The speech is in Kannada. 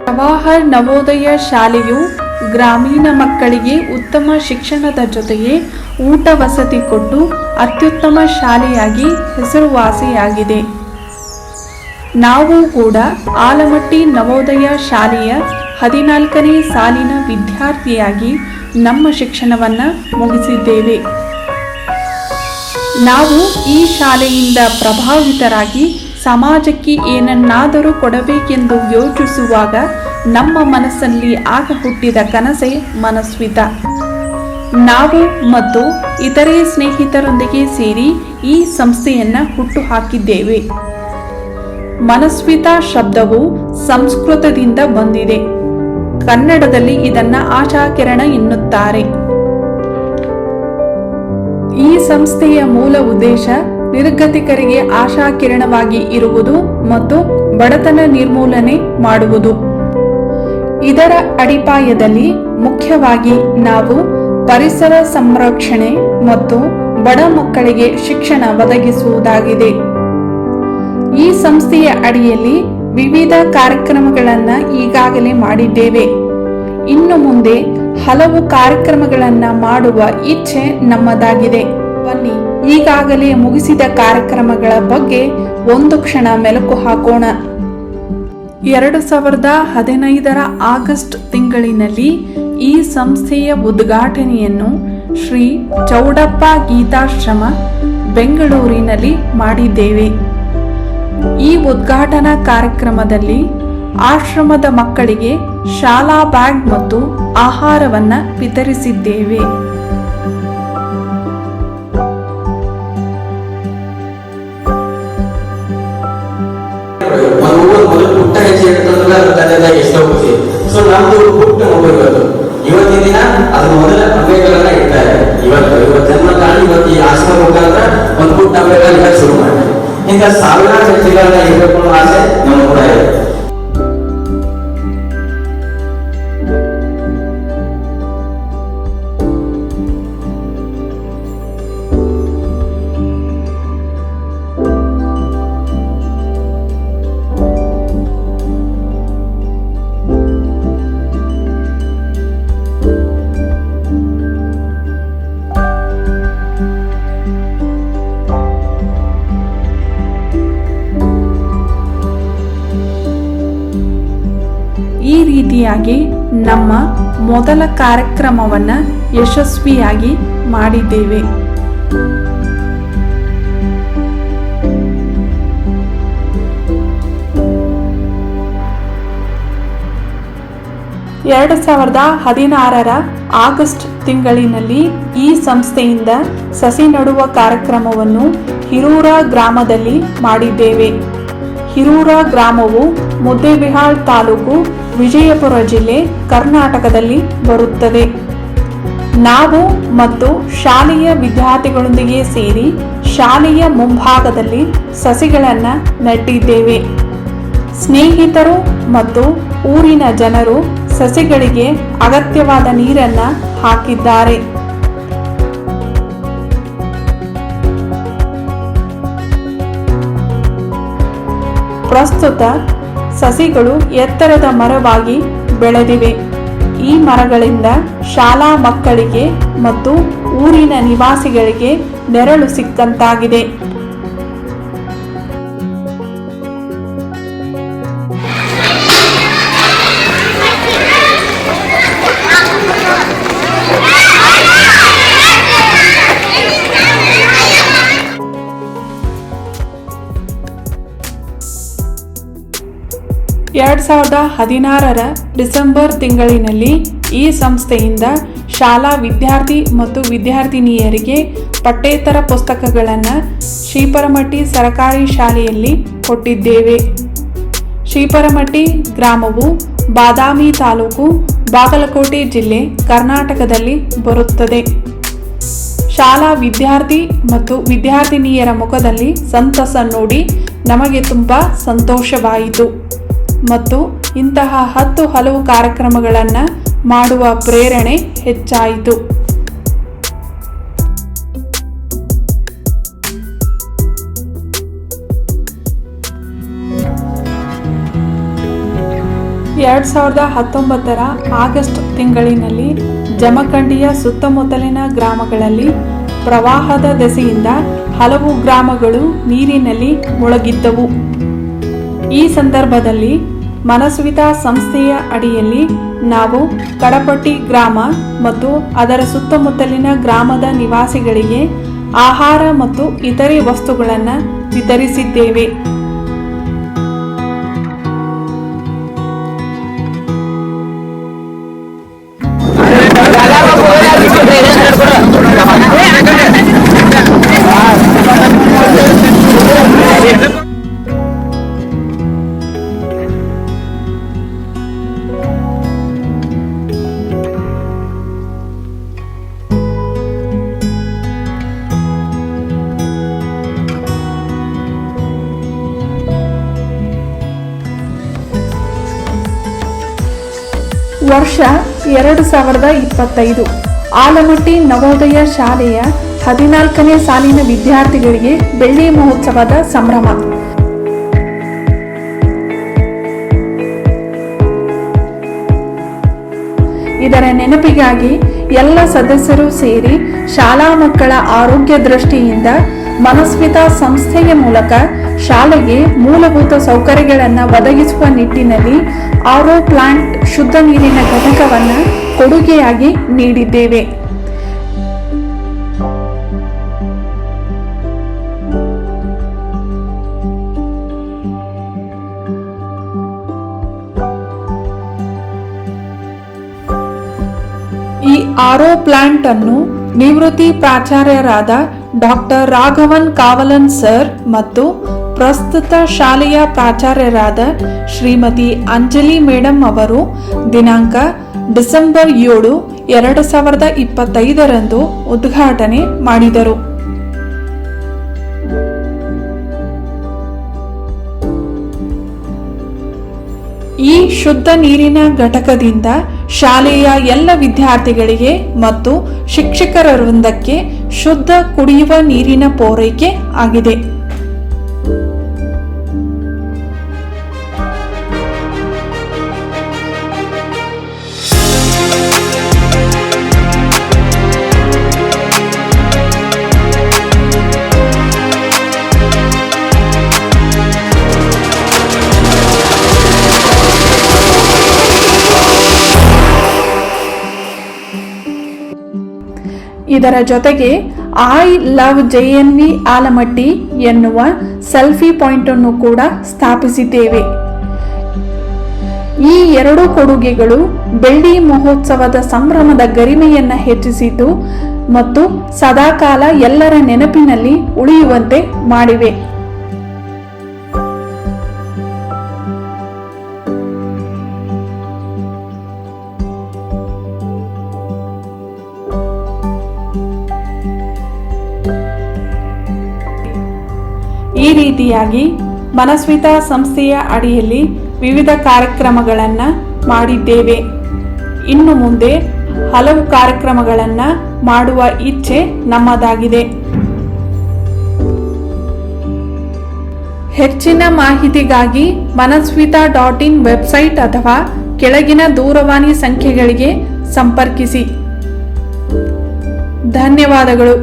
ಜವಾಹರ್ ನವೋದಯ ಶಾಲೆಯು ಗ್ರಾಮೀಣ ಮಕ್ಕಳಿಗೆ ಉತ್ತಮ ಶಿಕ್ಷಣದ ಜೊತೆಗೆ ಊಟ ವಸತಿ ಕೊಟ್ಟು ಅತ್ಯುತ್ತಮ ಶಾಲೆಯಾಗಿ ಹೆಸರುವಾಸಿಯಾಗಿದೆ. ನಾವು ಕೂಡ ಆಲಮಟ್ಟಿ ನವೋದಯ ಶಾಲೆಯ 14ನೇ ಸಾಲಿನ ವಿದ್ಯಾರ್ಥಿಯಾಗಿ ನಮ್ಮ ಶಿಕ್ಷಣವನ್ನು ಮುಗಿಸಿದ್ದೇವೆ. ನಾವು ಈ ಶಾಲೆಯಿಂದ ಪ್ರಭಾವಿತರಾಗಿ ಸಮಾಜಕ್ಕೆ ಏನನ್ನಾದರೂ ಕೊಡಬೇಕೆಂದು ಯೋಚಿಸುವಾಗ ನಮ್ಮ ಮನಸ್ಸಲ್ಲಿ ಆಗ ಹುಟ್ಟಿದ ಕನಸೇ ಮನಸ್ವಿತ. ನಾವು ಮತ್ತು ಇತರೆ ಸ್ನೇಹಿತರೊಂದಿಗೆ ಸೇರಿ ಈ ಸಂಸ್ಥೆಯನ್ನು ಹುಟ್ಟುಹಾಕಿದ್ದೇವೆ. ಮನಸ್ವಿತ ಶಬ್ದವು ಸಂಸ್ಕೃತದಿಂದ ಬಂದಿದೆ. ಕನ್ನಡದಲ್ಲಿ ಇದನ್ನು ಆಶಾಕಿರಣ ಎನ್ನುತ್ತಾರೆ. ಈ ಸಂಸ್ಥೆಯ ಮೂಲ ಉದ್ದೇಶ ನಿರ್ಗತಿಕರಿಗೆ ಆಶಾಕಿರಣವಾಗಿ ಇರುವುದು ಮತ್ತು ಬಡತನ ನಿರ್ಮೂಲನೆ ಮಾಡುವುದು. ಇದರ ಅಡಿಪಾಯದಲ್ಲಿ ಮುಖ್ಯವಾಗಿ ನಾವು ಪರಿಸರ ಸಂರಕ್ಷಣೆ ಮತ್ತು ಬಡ ಮಕ್ಕಳಿಗೆ ಶಿಕ್ಷಣ ಒದಗಿಸುವುದಾಗಿದೆ. ಈ ಸಂಸ್ಥೆಯ ಅಡಿಯಲ್ಲಿ ವಿವಿಧ ಕಾರ್ಯಕ್ರಮಗಳನ್ನು ಈಗಾಗಲೇ ಮಾಡಿದ್ದೇವೆ. ಇನ್ನು ಮುಂದೆ ಹಲವು ಕಾರ್ಯಕ್ರಮಗಳನ್ನು ಮಾಡುವ ಇಚ್ಛೆ ನಮ್ಮದಾಗಿದೆ. ಬನ್ನಿ, ಈಗಾಗಲೇ ಮುಗಿಸಿದ ಕಾರ್ಯಕ್ರಮಗಳ ಬಗ್ಗೆ ಒಂದು ಕ್ಷಣ ಮೆಲುಕು ಹಾಕೋಣ. 2015 ಆಗಸ್ಟ್ ತಿಂಗಳಿನಲ್ಲಿ ಈ ಸಂಸ್ಥೆಯ ಉದ್ಘಾಟನೆಯನ್ನು ಶ್ರೀ ಚೌಡಪ್ಪ ಗೀತಾಶ್ರಮ ಬೆಂಗಳೂರಿನಲ್ಲಿ ಮಾಡಿದ್ದೇವೆ. ಈ ಉದ್ಘಾಟನಾ ಕಾರ್ಯಕ್ರಮದಲ್ಲಿ ಆಶ್ರಮದ ಮಕ್ಕಳಿಗೆ ಶಾಲಾ ಬ್ಯಾಗ್ ಮತ್ತು ಆಹಾರವನ್ನು ವಿತರಿಸಿದ್ದೇವೆ. ಇವತ್ತಿನ ದಿನ ಅದು ಮೊದಲ ಅಂಬೇಡ್ಕರ್ನ ಇಡ್ತಾರೆ. ಇವತ್ತು ಜನ್ಮ ತಾಳಿ ಇವತ್ತು ಈ ಆಶ್ರಮ ಮುಖಾಂತರ ಒಂದು ಪುಟ್ಟ ಅಂಬೇಡ್ಕರ್ ಶುರು ಮಾಡಿ ಇಂಥ ಸಾವಿರಾರು ವ್ಯಕ್ತಿಗಳನ್ನ ಇರಬೇಕು ಅನ್ನೋ ಆಸೆ ನಮ್ಮ ಕೂಡ ಇದೆ. ಈ ರೀತಿಯಾಗಿ ನಮ್ಮ ಮೊದಲ ಕಾರ್ಯಕ್ರಮವನ್ನು ಯಶಸ್ವಿಯಾಗಿ ಮಾಡಿದ್ದೇವೆ. ಎರಡು 2016 ಆಗಸ್ಟ್ ತಿಂಗಳಿನಲ್ಲಿ ಈ ಸಂಸ್ಥೆಯಿಂದ ಸಸಿ ನೆಡುವ ಕಾರ್ಯಕ್ರಮವನ್ನು ಹಿರೂರ ಗ್ರಾಮದಲ್ಲಿ ಮಾಡಿದ್ದೇವೆ. ಹಿರೂರ ಗ್ರಾಮವು ಮುದ್ದೇಬಿಹಾಳ್ ತಾಲೂಕು, ವಿಜಯಪುರ ಜಿಲ್ಲೆ, ಕರ್ನಾಟಕದಲ್ಲಿ ಬರುತ್ತದೆ. ನಾವು ಮತ್ತು ಶಾಲೆಯ ವಿದ್ಯಾರ್ಥಿಗಳೊಂದಿಗೆ ಸೇರಿ ಶಾಲೆಯ ಮುಂಭಾಗದಲ್ಲಿ ಸಸಿಗಳನ್ನು ನೆಟ್ಟಿದ್ದೇವೆ. ಸ್ನೇಹಿತರು ಮತ್ತು ಊರಿನ ಜನರು ಸಸಿಗಳಿಗೆ ಅಗತ್ಯವಾದ ನೀರನ್ನು ಹಾಕಿದ್ದಾರೆ. ಪ್ರಸ್ತುತ ಸಸಿಗಳು ಎತ್ತರದ ಮರವಾಗಿ ಬೆಳೆದಿವೆ. ಈ ಮರಗಳಿಂದ ಶಾಲಾ ಮಕ್ಕಳಿಗೆ ಮತ್ತು ಊರಿನ ನಿವಾಸಿಗಳಿಗೆ ನೆರಳು ಸಿಕ್ಕಂತಾಗಿದೆ. ಎರಡು 2016 ಡಿಸೆಂಬರ್ ತಿಂಗಳಿನಲ್ಲಿ ಈ ಸಂಸ್ಥೆಯಿಂದ ಶಾಲಾ ವಿದ್ಯಾರ್ಥಿ ಮತ್ತು ವಿದ್ಯಾರ್ಥಿನಿಯರಿಗೆ ಪಠ್ಯೇತರ ಪುಸ್ತಕಗಳನ್ನು ಶ್ರೀಪರಮಟ್ಟಿ ಸರ್ಕಾರಿ ಶಾಲೆಯಲ್ಲಿ ಕೊಟ್ಟಿದ್ದೇವೆ. ಶ್ರೀಪರಮಟ್ಟಿ ಗ್ರಾಮವು ಬಾದಾಮಿ ತಾಲೂಕು, ಬಾಗಲಕೋಟೆ ಜಿಲ್ಲೆ, ಕರ್ನಾಟಕದಲ್ಲಿ ಬರುತ್ತದೆ. ಶಾಲಾ ವಿದ್ಯಾರ್ಥಿ ಮತ್ತು ವಿದ್ಯಾರ್ಥಿನಿಯರ ಮುಖದಲ್ಲಿ ಸಂತಸ ನೋಡಿ ನಮಗೆ ತುಂಬ ಸಂತೋಷವಾಯಿತು ಮತ್ತು ಇಂತಹ ಹಲವು ಕಾರ್ಯಕ್ರಮಗಳನ್ನು ಮಾಡುವ ಪ್ರೇರಣೆ ಹೆಚ್ಚಾಯಿತು. 2019 ಆಗಸ್ಟ್ ತಿಂಗಳಿನಲ್ಲಿ ಜಮಖಂಡಿಯ ಸುತ್ತಮುತ್ತಲಿನ ಗ್ರಾಮಗಳಲ್ಲಿ ಪ್ರವಾಹದ ದೆಸೆಯಿಂದ ಹಲವು ಗ್ರಾಮಗಳು ನೀರಿನಲ್ಲಿ ಮುಳುಗಿದ್ದವು. ಈ ಸಂದರ್ಭದಲ್ಲಿ ಮನಸ್ವಿತಾ ಸಂಸ್ಥೆಯ ಅಡಿಯಲ್ಲಿ ನಾವು ಕಡಪಟ್ಟಿ ಗ್ರಾಮ ಮತ್ತು ಅದರ ಸುತ್ತಮುತ್ತಲಿನ ಗ್ರಾಮದ ನಿವಾಸಿಗಳಿಗೆ ಆಹಾರ ಮತ್ತು ಇತರೆ ವಸ್ತುಗಳನ್ನು ವಿತರಿಸಿದ್ದೇವೆ. ವರ್ಷ 2025 ಆಲಮಟ್ಟಿ ನವೋದಯ ಶಾಲೆಯ 14ನೇ ಸಾಲಿನ ವಿದ್ಯಾರ್ಥಿಗಳಿಗೆ ಬೆಳ್ಳಿ ಮಹೋತ್ಸವದ ಸಂಭ್ರಮ. ಇದರ ನೆನಪಿಗಾಗಿ ಎಲ್ಲ ಸದಸ್ಯರು ಸೇರಿ ಶಾಲಾ ಮಕ್ಕಳ ಆರೋಗ್ಯ ದೃಷ್ಟಿಯಿಂದ ಮನಸ್ವಿತಾ ಸಂಸ್ಥೆಯ ಮೂಲಕ ಶಾಲೆಗೆ ಮೂಲಭೂತ ಸೌಕರ್ಯಗಳನ್ನು ಒದಗಿಸುವ ನಿಟ್ಟಿನಲ್ಲಿ ಆರ್ಒ ಪ್ಲಾಂಟ್ ಶುದ್ಧ ನೀರಿನ ಘಟಕವನ್ನು ಕೊಡುಗೆಯಾಗಿ ನೀಡಿದ್ದೇವೆ. ಈ ಆರ್ಒ ಪ್ಲಾಂಟ್ ಅನ್ನು ನಿವೃತ್ತಿ ಪ್ರಾಚಾರ್ಯರಾದ ಡಾಕ್ಟರ್ ರಾಘವನ್ ಕಾವಲನ್ ಸರ್ ಮತ್ತು ಪ್ರಸ್ತುತ ಶಾಲೆಯ ಪ್ರಾಚಾರ್ಯರಾದ ಶ್ರೀಮತಿ ಅಂಜಲಿ ಮೇಡಮ್ ಅವರು ದಿನಾಂಕ ಡಿಸೆಂಬರ್ 7, 2025 ಉದ್ಘಾಟನೆ ಮಾಡಿದರು. ಈ ಶುದ್ಧ ನೀರಿನ ಘಟಕದಿಂದ ಶಾಲೆಯ ಎಲ್ಲ ವಿದ್ಯಾರ್ಥಿಗಳಿಗೆ ಮತ್ತು ಶಿಕ್ಷಕರ ವೃಂದಕ್ಕೆ ಶುದ್ಧ ಕುಡಿಯುವ ನೀರಿನ ಪೂರೈಕೆ ಆಗಿದೆ. ಇದರ ಜೊತೆಗೆ ಐ ಲವ್ JNV ಆಲಮಟ್ಟಿ ಎನ್ನುವ ಸೆಲ್ಫಿ ಪಾಯಿಂಟ್ ಅನ್ನು ಕೂಡ ಸ್ಥಾಪಿಸಿದ್ದೇವೆ. ಈ ಎರಡು ಕೊಡುಗೆಗಳು ಬೆಳ್ಳಿ ಮಹೋತ್ಸವದ ಸಂಭ್ರಮದ ಗರಿಮೆಯನ್ನು ಹೆಚ್ಚಿಸಿದ್ದು ಮತ್ತು ಸದಾಕಾಲ ಎಲ್ಲರ ನೆನಪಿನಲ್ಲಿ ಉಳಿಯುವಂತೆ ಮಾಡಿವೆ. ಈ ರೀತಿಯಾಗಿ ಮನಸ್ವಿತಾ ಸಂಸ್ಥೆಯ ಅಡಿಯಲ್ಲಿ ವಿವಿಧ ಕಾರ್ಯಕ್ರಮಗಳನ್ನು ಮಾಡಿದ್ದೇವೆ. ಇನ್ನು ಮುಂದೆ ಹಲವು ಕಾರ್ಯಕ್ರಮಗಳನ್ನು ಮಾಡುವ ಇಚ್ಛೆ ನಮ್ಮದಾಗಿದೆ. ಹೆಚ್ಚಿನ ಮಾಹಿತಿಗಾಗಿ manasvita.in ವೆಬ್ಸೈಟ್ ಅಥವಾ ಕೆಳಗಿನ ದೂರವಾಣಿ ಸಂಖ್ಯೆಗಳಿಗೆ ಸಂಪರ್ಕಿಸಿ. ಧನ್ಯವಾದಗಳು.